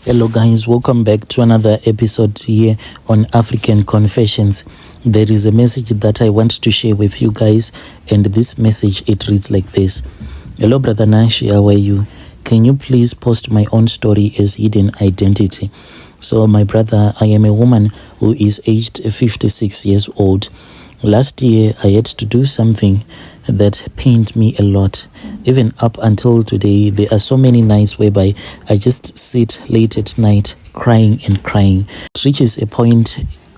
Hello guys, welcome back to another episode here on African Confessions. There is a message that I want to share with you guys, and this message, it reads like this. Hello Brother Nashi, how are you? Can you please post my own story as hidden identity? So my brother, I am a woman who is aged 56 years old. Last year I had to do something that pained me a lot. Even up until today, there are so many nights whereby I just sit late at night crying and crying.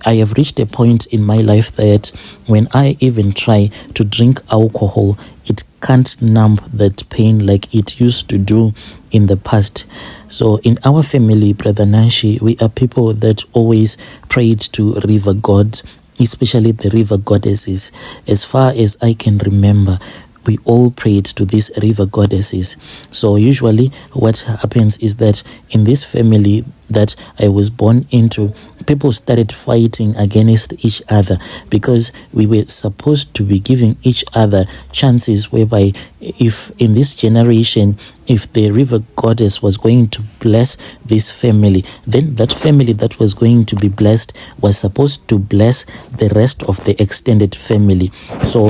I have reached a point in my life that when I even try to drink alcohol, it can't numb that pain like it used to do in the past. So in our family, Brother Nashi, we are people that always prayed to river gods, especially the river goddesses. As far as I can remember, we all prayed to these river goddesses. So usually what happens is that in this family that I was born into, people started fighting against each other because we were supposed to be giving each other chances whereby if in this generation, if the river goddess was going to bless this family, then that family that was going to be blessed was supposed to bless the rest of the extended family. So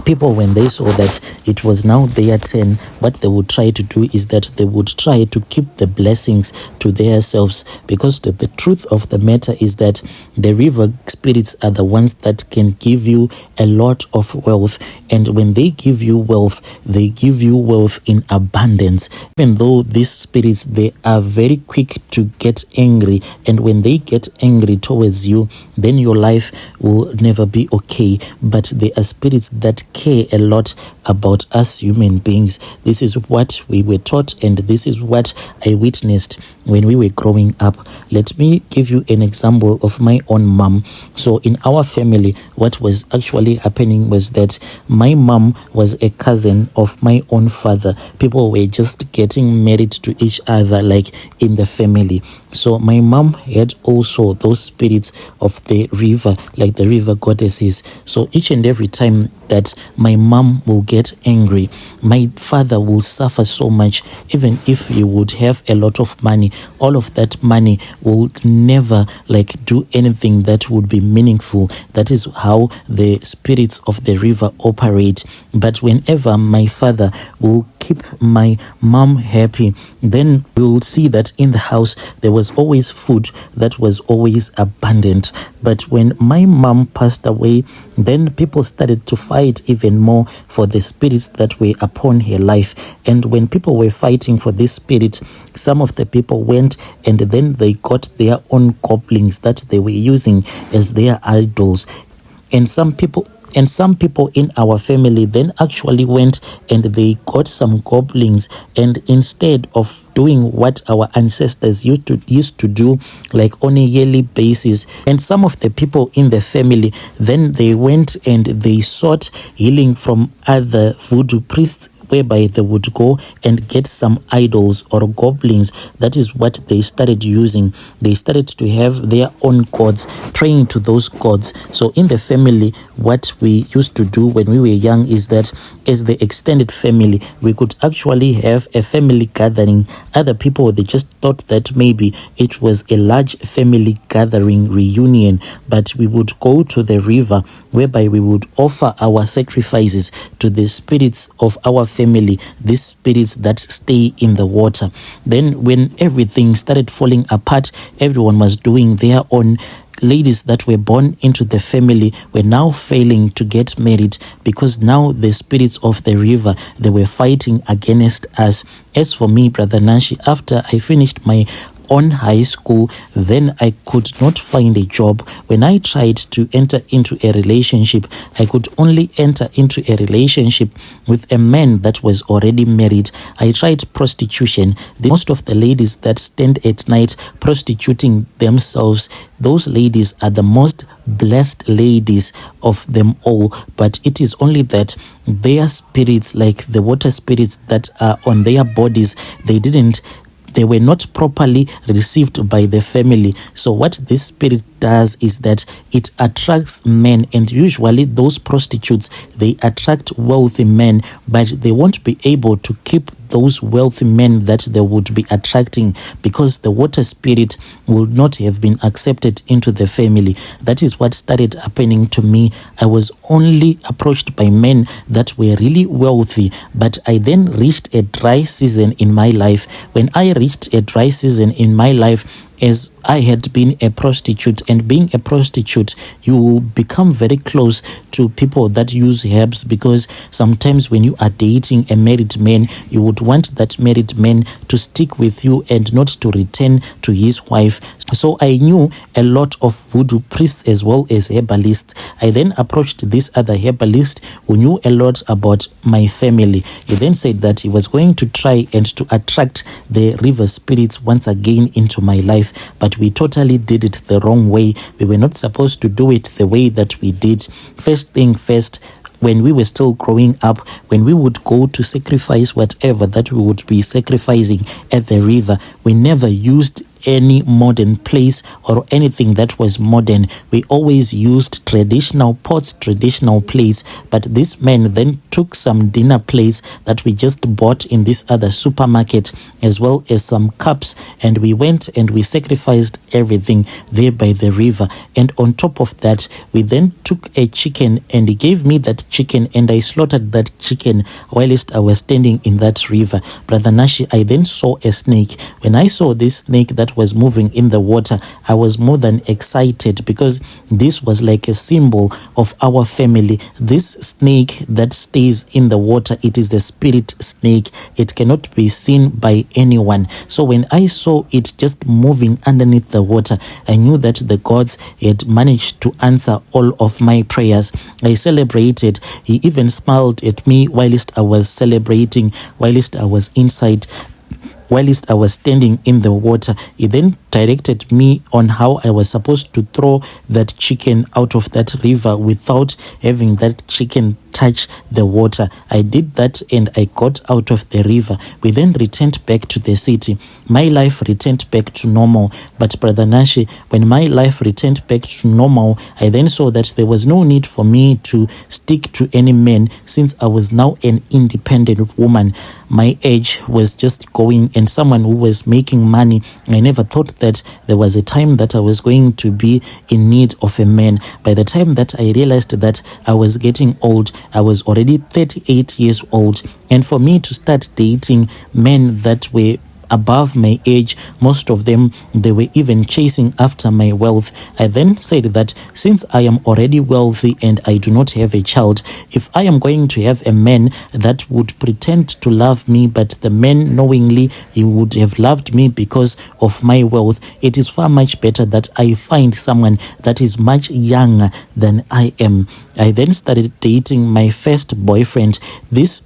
people, when they saw that it was now their turn, what they would try to do is that they would try to keep the blessings to themselves, because the truth of the matter is that the river spirits are the ones that can give you a lot of wealth, and when they give you wealth, they give you wealth in abundance. Even though these spirits, they are very quick to get angry, and when they get angry towards you, then your life will never be okay. But they are spirits that care a lot about us human beings. This is what we were taught, and this is what I witnessed when we were growing up. Let me give you an example of my own mom. So in our family, what was actually happening was that my mom was a cousin of my own father. People were just getting married to each other like in the family. So my mom had also those spirits of the river, like the river goddesses. So each and every time that my mom will get angry, my father will suffer so much. Even if he would have a lot of money, all of that money would never do anything that would be meaningful. That is how the spirits of the river operate. But whenever my father will keep my mom happy, then we will see that in the house there was always food that was always abundant. But when my mom passed away, then people started to fight even more for the spirits that were upon her life. And when people were fighting for this spirit, some of the people went and then they got their own goblins that they were using as their idols. And some people in our family then actually went and they got some goblins, and instead of doing what our ancestors used to do like on a yearly basis, and some of the people in the family then they went and they sought healing from other voodoo priests, whereby they would go and get some idols or goblins. That is what they started using. They started to have their own gods, praying to those gods. So in the family, what we used to do when we were young is that as the extended family, we could actually have a family gathering. Other people, they just thought that maybe it was a large family gathering reunion, but we would go to the river whereby we would offer our sacrifices to the spirits of our family, these spirits that stay in the water. Then when everything started falling apart, everyone was doing their own. Ladies that were born into the family were now failing to get married because now the spirits of the river, they were fighting against us. As for me, Brother Nashi, after I finished my on high school, then I could not find a job. When I tried to enter into a relationship, I could only enter into a relationship with a man that was already married. I tried prostitution. Most of the ladies that stand at night prostituting themselves, those ladies are the most blessed ladies of them all, but it is only that their spirits, like the water spirits that are on their bodies, they were not properly received by the family. So what this spirit does is that it attracts men, and usually those prostitutes, they attract wealthy men, but they won't be able to keep those wealthy men that they would be attracting, because the water spirit would not have been accepted into the family. That is what started happening to me. I was only approached by men that were really wealthy, but I then reached a dry season in my life. When I reached a dry season in my life, as I had been a prostitute, and being a prostitute, you will become very close to people that use herbs, because sometimes when you are dating a married man, you would want that married man to stick with you and not to return to his wife. So I knew a lot of voodoo priests as well as herbalists. I then approached this other herbalist who knew a lot about my family. He then said that he was going to try and to attract the river spirits once again into my life, but we totally did it the wrong way. We were not supposed to do it the way that we did. First thing first, when we were still growing up, when we would go to sacrifice whatever that we would be sacrificing at the river, we never used any modern place or anything that was modern. We always used traditional pots, traditional plates. But this man then took some dinner plates that we just bought in this other supermarket, as well as some cups, and we went and we sacrificed everything there by the river. And on top of that, we then took a chicken, and he gave me that chicken, and I slaughtered that chicken whilst I was standing in that river. Brother Nashi, I then saw a snake. When I saw this snake that was moving in the water, I was more than excited, because this was like a symbol of our family. This snake that stays in the water, it is the spirit snake. It cannot be seen by anyone. So when I saw it just moving underneath the water, I knew that the gods had managed to answer all of my prayers. I celebrated. He even smiled at me whilst I was celebrating, whilst I was inside, whilst I was standing in the water. He then directed me on how I was supposed to throw that chicken out of that river without having that chicken touch the water. I did that and I got out of the river. We then returned back to the city. My life returned back to normal. But Brother Nashi, when my life returned back to normal, I then saw that there was no need for me to stick to any man, since I was now an independent woman. My age was just going, and someone who was making money. I never thought that there was a time that I was going to be in need of a man. By the time that I realized that I was getting old, I was already 38 years old. And for me to start dating men that were above my age, most of them, they were even chasing after my wealth. I then said that since I am already wealthy and I do not have a child, if I am going to have a man that would pretend to love me, but the man knowingly he would have loved me because of my wealth, it is far much better that I find someone that is much younger than I am. I then started dating my first boyfriend. This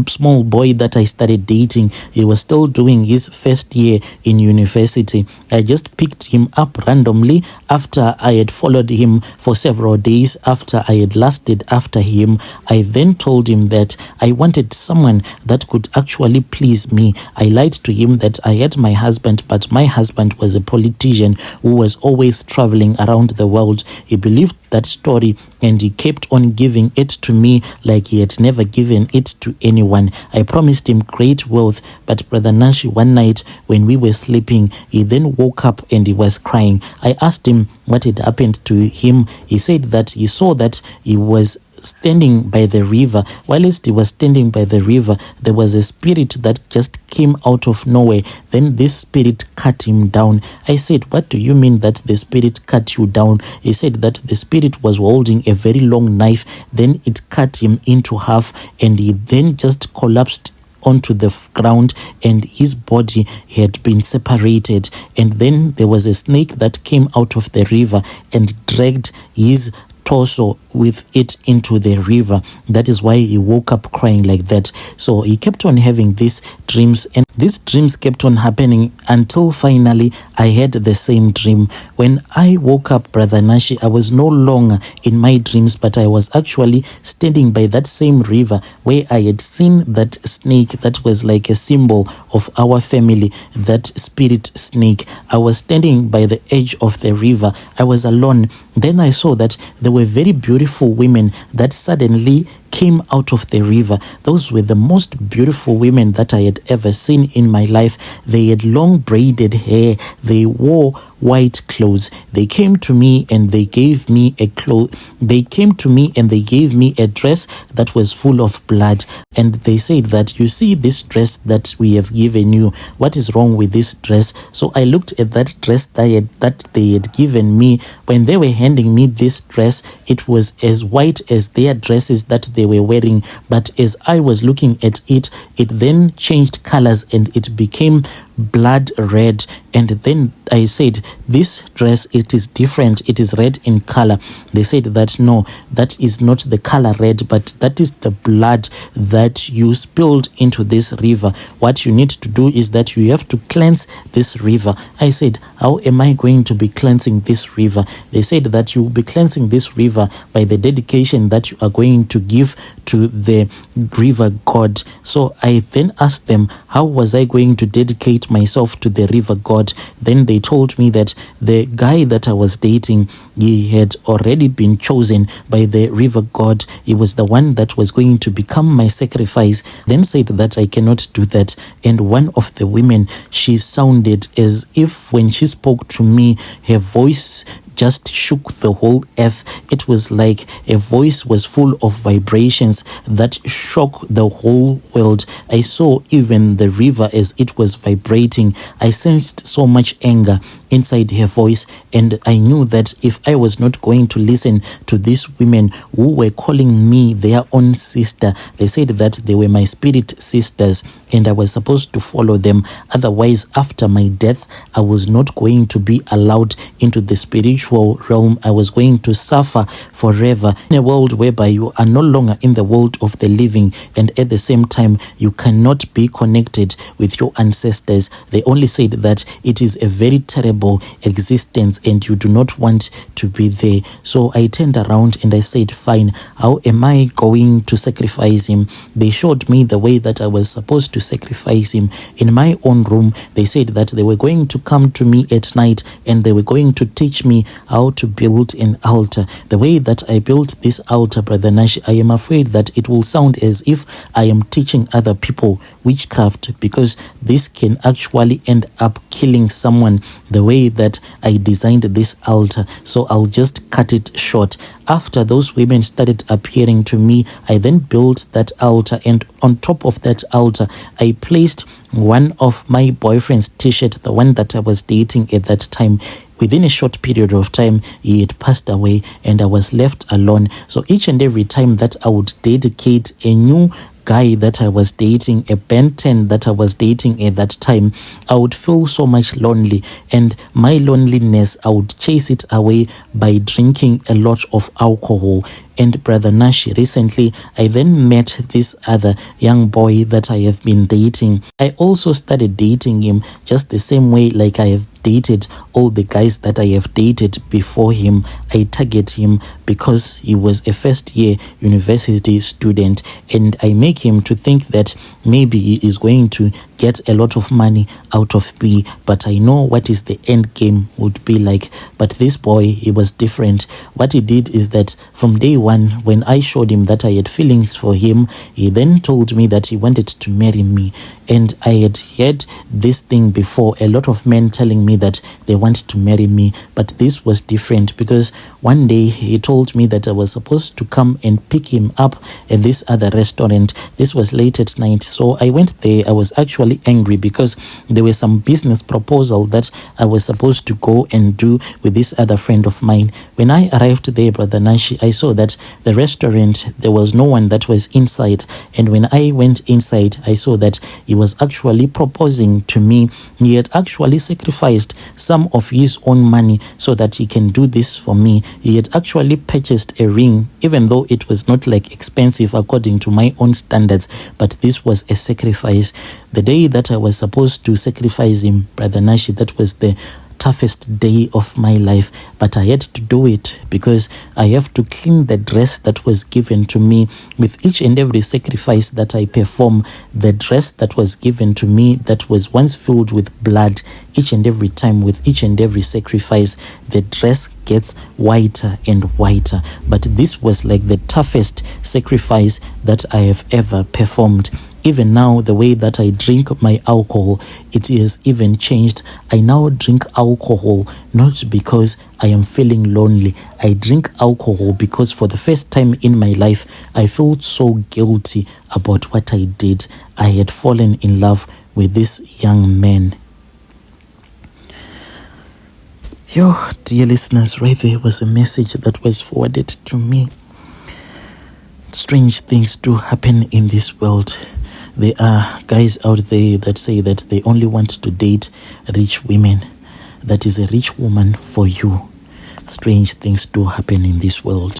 small boy that I started dating, he was still doing his first year in university. I just picked him up randomly after I had followed him for several days. After I had lusted after him, I then told him that I wanted someone that could actually please me. I lied to him that I had my husband, but my husband was a politician who was always traveling around the world. He believed that story, and he kept on giving it to me like he had never given it to anyone. I promised him great wealth, but Brother Nashi, one night when we were sleeping, he then woke up and he was crying. I asked him what had happened to him. He said that he saw that he was standing by the river. Whilst he was standing by the river, there was a spirit that just came out of nowhere. Then this spirit cut him down. I said, what do you mean that the spirit cut you down? He said that the spirit was holding a very long knife, then it cut him into half, and he then just collapsed onto the ground, and his body had been separated. And then there was a snake that came out of the river and dragged his torso with it into the river. That is why he woke up crying like that. So he kept on having these dreams, and these dreams kept on happening until finally I had the same dream. When I woke up, Brother Nashi, I was no longer in my dreams, but I was actually standing by that same river where I had seen that snake that was like a symbol of our family, that spirit snake. I was standing by the edge of the river. I was alone. Then I saw that there were very beautiful women that suddenly came out of the river. Those were the most beautiful women that I had ever seen in my life. They had long braided hair. They wore white clothes. They came to me and they gave me a dress that was full of blood. And they said that, you see this dress that we have given you, what is wrong with this dress? So I looked at that dress that they had given me. When they were handing me this dress, it was as white as their dresses that they were wearing. But as I was looking at it, it then changed colors and it became blood red. And then I said, this dress, it is different, it is red in color. They said that no, that is not the color red, but that is the blood that you spilled into this river. What you need to do is that you have to cleanse this river. I said, how am I going to be cleansing this river? They said that you will be cleansing this river by the dedication that you are going to give to the river god. So I then asked them, how was I going to dedicate myself to the river god? Then they told me that the guy that I was dating, he had already been chosen by the river god. He was the one that was going to become my sacrifice. Then said that I cannot do that. And one of the women, she sounded as if when she spoke to me, her voice just shook the whole earth. It was like a voice was full of vibrations that shook the whole world. I saw even the river as it was vibrating. I sensed so much anger inside her voice, and I knew that if I was not going to listen to these women who were calling me their own sister, they said that they were my spirit sisters and I was supposed to follow them. Otherwise, after my death, I was not going to be allowed into the spiritual realm. I was going to suffer forever in a world whereby you are no longer in the world of the living, and at the same time you cannot be connected with your ancestors. They only said that it is a very terrible existence and you do not want to be there. So I turned around and I said, fine, how am I going to sacrifice him? They showed me the way that I was supposed to sacrifice him. In my own room, they said that they were going to come to me at night and they were going to teach me how to build an altar. The way that I built this altar, Brother Nash, I am afraid that it will sound as if I am teaching other people witchcraft, because this can actually end up killing someone the way that I designed this altar. So I'll just cut it short. After those women started appearing to me, I then built that altar, and on top of that altar, I placed one of my boyfriend's t-shirt, the one that I was dating at that time. Within a short period of time, he had passed away and I was left alone. So each and every time that I would dedicate a new guy that I was dating, a Ben 10 that I was dating at that time, I would feel so much lonely, and my loneliness, I would chase it away by drinking a lot of alcohol. And Brother Nash, recently I then met this other young boy that I have been dating. I also started dating him just the same way like I have dated all the guys that I have dated before him. I target him because he was a first year university student, and I make him to think that maybe he is going to get a lot of money out of me, but I know what is the end game would be like. But this boy, he was different. What he did is that from day one, when I showed him that I had feelings for him, he then told me that he wanted to marry me. And I had heard this thing before, a lot of men telling me that they want to marry me, but this was different, because one day he told me that I was supposed to come and pick him up at this other restaurant. This was late at night, so I went there. I was actually angry because there was some business proposal that I was supposed to go and do with this other friend of mine. When I arrived there, Brother Nashi, I saw that the restaurant, there was no one that was inside, and when I went inside, I saw that he was actually proposing to me. He had actually sacrificed some of his own money so that he can do this for me. He had actually purchased a ring, even though it was not like expensive according to my own standards, but this was a sacrifice. The day that I was supposed to sacrifice him, Brother Nashi, that was the toughest day of my life, but I had to do it because I have to clean the dress that was given to me. With each and every sacrifice that I perform, the dress that was given to me that was once filled with blood, each and every time, with each and every sacrifice, the dress gets whiter and whiter. But this was like the toughest sacrifice that I have ever performed. Even now, the way that I drink my alcohol, it has even changed. I now drink alcohol not because I am feeling lonely. I drink alcohol because for the first time in my life, I felt so guilty about what I did. I had fallen in love with this young man. Yo, dear listeners, right there was a message that was forwarded to me. Strange things do happen in this world. There are guys out there that say that they only want to date rich women. That is a rich woman for you. Strange things do happen in this world.